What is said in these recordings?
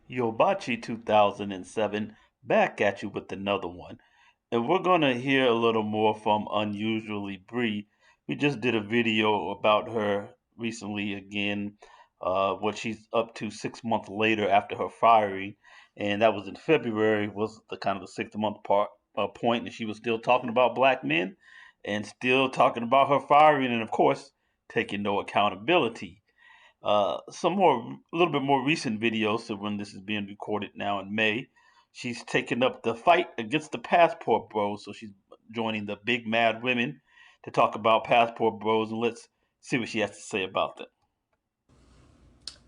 Yobachi 2007 back at you with another one. And we're going to hear a little more from Unusually Bree. We just did a video about her recently again, what she's up to 6 months later after her firing. And that was in February, was the kind of the 6 month point. And she was still talking about black men and still talking about her firing and, of course, taking no accountability. Some more, a little bit more recent videos. So when this is being recorded now in May, she's taken up the fight against the passport bros. So she's joining the big mad women to talk about passport bros, and let's see what she has to say about that.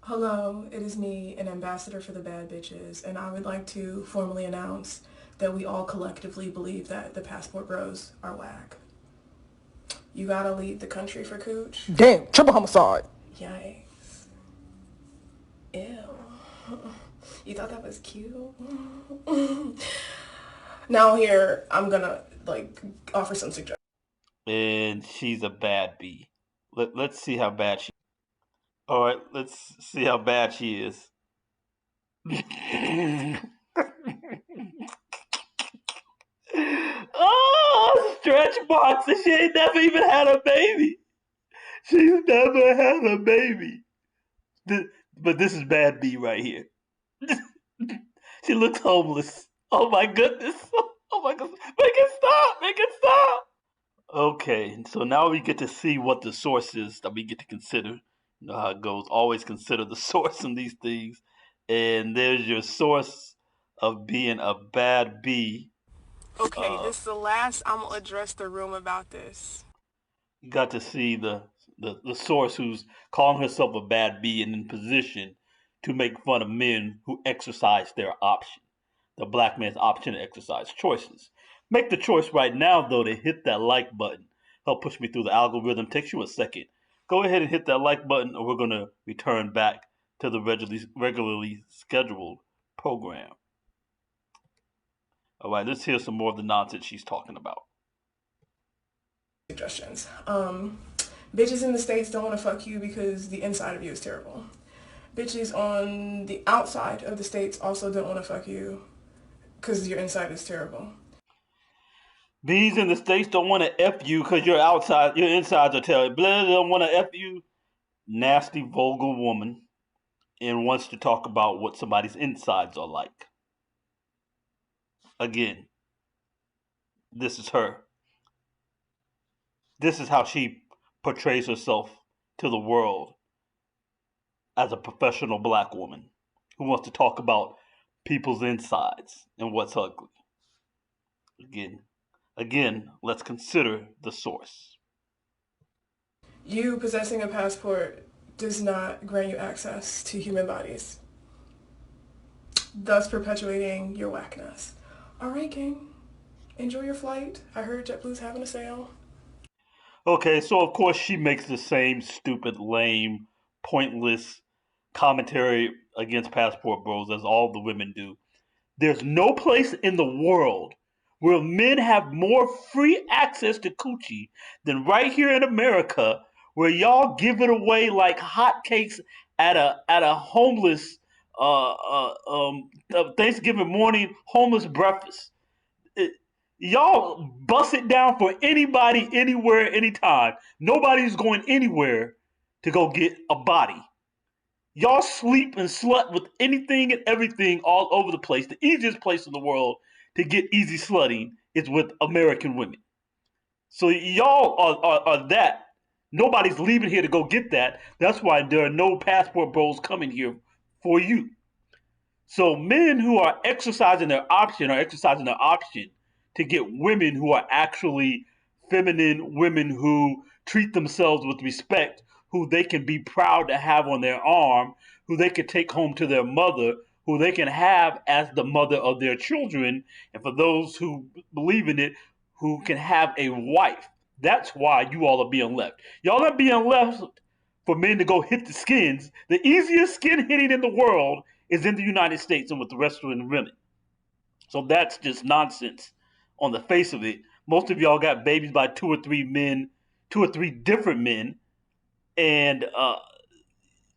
Hello, it is me, an ambassador for the bad bitches, and I would like to formally announce that we all collectively believe that the passport bros are whack. You gotta leave the country for cooch? Damn, triple homicide. Yikes. Ew. You thought that was cute? Now here, I'm gonna offer some suggestions. And she's a bad bee. Let's see how bad she. All right, let's see how bad she is. Oh, stretch box, and she ain't never even had a baby. She's never had a baby. But this is bad B right here. She looks homeless. Oh my goodness. Oh my goodness. Make it stop. Make it stop. Okay, so now we get to see what the source is that we get to consider. You know how it goes. Always consider the source in these things. And there's your source of being a bad bee. Okay, Uh, this is the last I'm gonna address the room about this. you got to see the source who's calling herself a bad bee and in position to make fun of men who exercise their option, the black man's option to exercise choices. Make the choice right now, though, to hit that like button. Help push me through the algorithm. Takes you a second. Go ahead and hit that like button, or we're going to return back to the regularly scheduled program. All right, let's hear some more of the nonsense she's talking about. Suggestions. Bitches in the States don't want to fuck you because the inside of you is terrible. Bitches on the outside of the States also don't want to fuck you because your inside is terrible. Bees in the States don't want to F you because your insides are terrible. Blah, don't want to F you. Nasty, vulgar woman, and wants to talk about what somebody's insides are like. Again, this is her. This is how she portrays herself to the world as a professional black woman who wants to talk about people's insides and what's ugly. Again, let's consider the source. You possessing a passport does not grant you access to human bodies, thus perpetuating your whackness. All right, King. Enjoy your flight. I heard JetBlue's having a sale. Okay, so of course she makes the same stupid, lame, pointless commentary against passport bros as all the women do. There's no place in the world where men have more free access to coochie than right here in America, where y'all give it away like hotcakes at a homeless Thanksgiving morning homeless breakfast. It, y'all bust it down for anybody, anywhere, anytime. Nobody's going anywhere to go get a body. Y'all sleep and slut with anything and everything all over the place. The easiest place in the world to get easy slutting is with American women. So y'all are that. Nobody's leaving here to go get that. That's why there are no passport bros coming here for you. So men who are exercising their option to get women who are actually feminine women who treat themselves with respect, who they can be proud to have on their arm, who they can take home to their mother, who they can have as the mother of their children, and for those who believe in it, who can have a wife. That's why you all are being left. Y'all are being left for men to go hit the skins. The easiest skin hitting in the world is in the United States and with the rest of the women. So that's just nonsense on the face of it. Most of y'all got babies by two or three men, two or three different men, and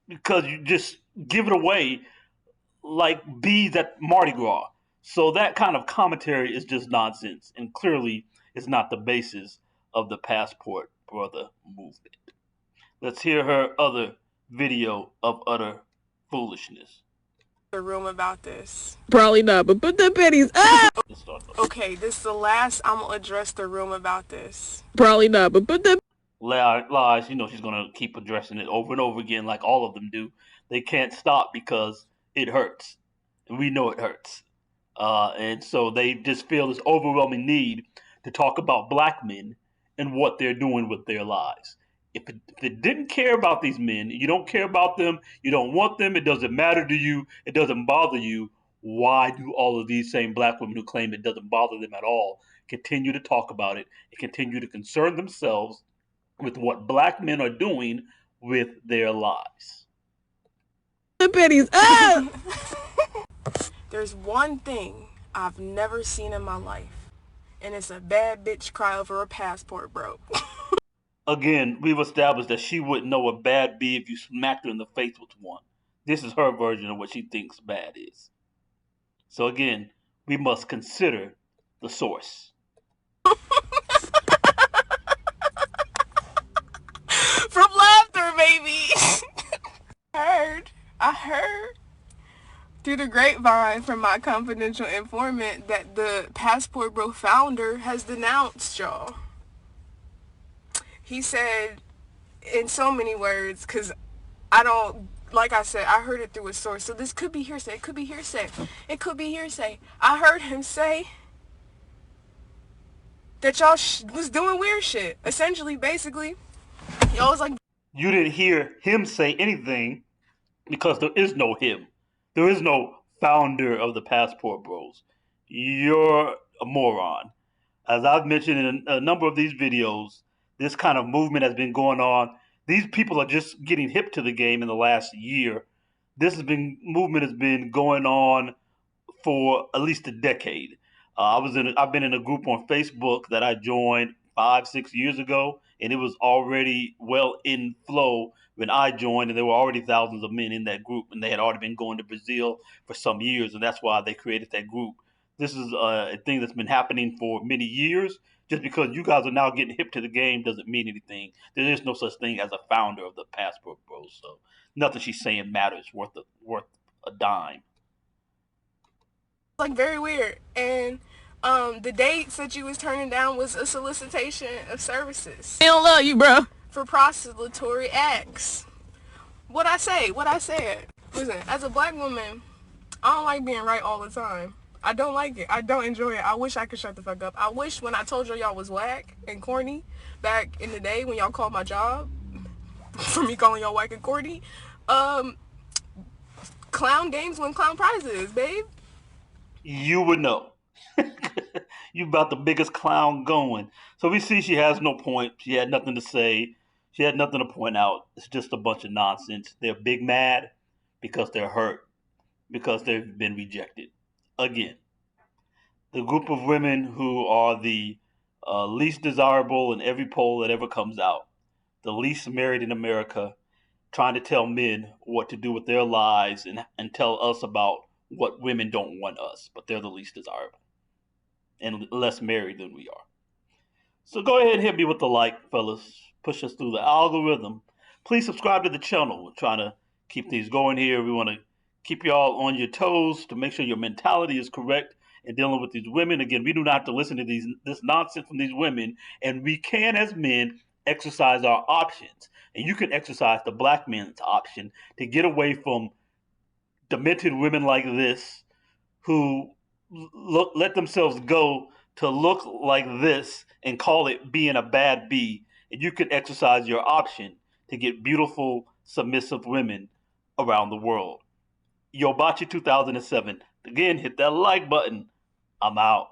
because you just give it away like bees at Mardi Gras. So that kind of commentary is just nonsense, and clearly is not the basis of the Passport Brother movement. Let's hear her other video of utter foolishness. The room about this. Probably not, but put the pennies up. Okay, this is the last I'm gonna address the room about this. Probably not, but put the Lies, you know she's gonna keep addressing it over and over again, like all of them do. They can't stop because it hurts, and we know it hurts. And so they just feel this overwhelming need to talk about black men and what they're doing with their lives. If it didn't care about these men, you don't care about them, you don't want them, it doesn't matter to you, it doesn't bother you, why do all of these same black women who claim it doesn't bother them at all continue to talk about it and continue to concern themselves with what black men are doing with their lives? pennies up. There's one thing I've never seen in my life, and it's a bad bitch cry over a passport broke. Again, we've established that she wouldn't know a bad bee if you smacked her in the face with one. This is her version of what she thinks bad is. So again, we must consider the source. From laughter, baby. I heard through the grapevine from my confidential informant that the Passport Bro founder has denounced y'all. He said in so many words, because I don't, like I said, I heard it through a source, so this could be hearsay, it could be hearsay, it could be hearsay. I heard him say that y'all was doing weird shit. Essentially, basically, y'all was like... You didn't hear him say anything because there is no him. There is no founder of the Passport Bros. You're a moron. As I've mentioned in a number of these videos, this kind of movement has been going on. These people are just getting hip to the game in the last year. Movement has been going on for at least a decade. I've been in a group on Facebook that I joined 5-6 years ago, and it was already well in flow when I joined, and there were already thousands of men in that group, and they had already been going to Brazil for some years, and that's why they created that group. This is a thing that's been happening for many years. Just because you guys are now getting hip to the game doesn't mean anything. There is no such thing as a founder of the Passport Bros. So nothing she's saying matters worth a dime. Like very weird. And the dates that you was turning down was a solicitation of services. They don't love you, bro. For prostitutory acts. What I said. Listen, as a black woman, I don't like being right all the time. I don't like it. I don't enjoy it. I wish I could shut the fuck up. I wish when I told y'all was whack and corny back in the day when y'all called my job for me calling y'all whack and corny, clown games win clown prizes, babe. You would know. You about the biggest clown going. So we see she has no point. She had nothing to say. She had nothing to point out. It's just a bunch of nonsense. They're big mad because they're hurt, because they've been rejected. Again, the group of women who are the least desirable in every poll that ever comes out, the least married in America, trying to tell men what to do with their lives and tell us about what women don't want us, but they're the least desirable and less married than we are. So go ahead and hit me with the like, fellas. Push us through the algorithm. Please subscribe to the channel. We're trying to keep things going here. We want to keep y'all on your toes to make sure your mentality is correct in dealing with these women. Again, we do not have to listen to this nonsense from these women, and we can, as men, exercise our options. And you can exercise the black man's option to get away from demented women like this who let themselves go to look like this and call it being a bad bee. And you can exercise your option to get beautiful, submissive women around the world. Yobachi 2007. Again, hit that like button. I'm out.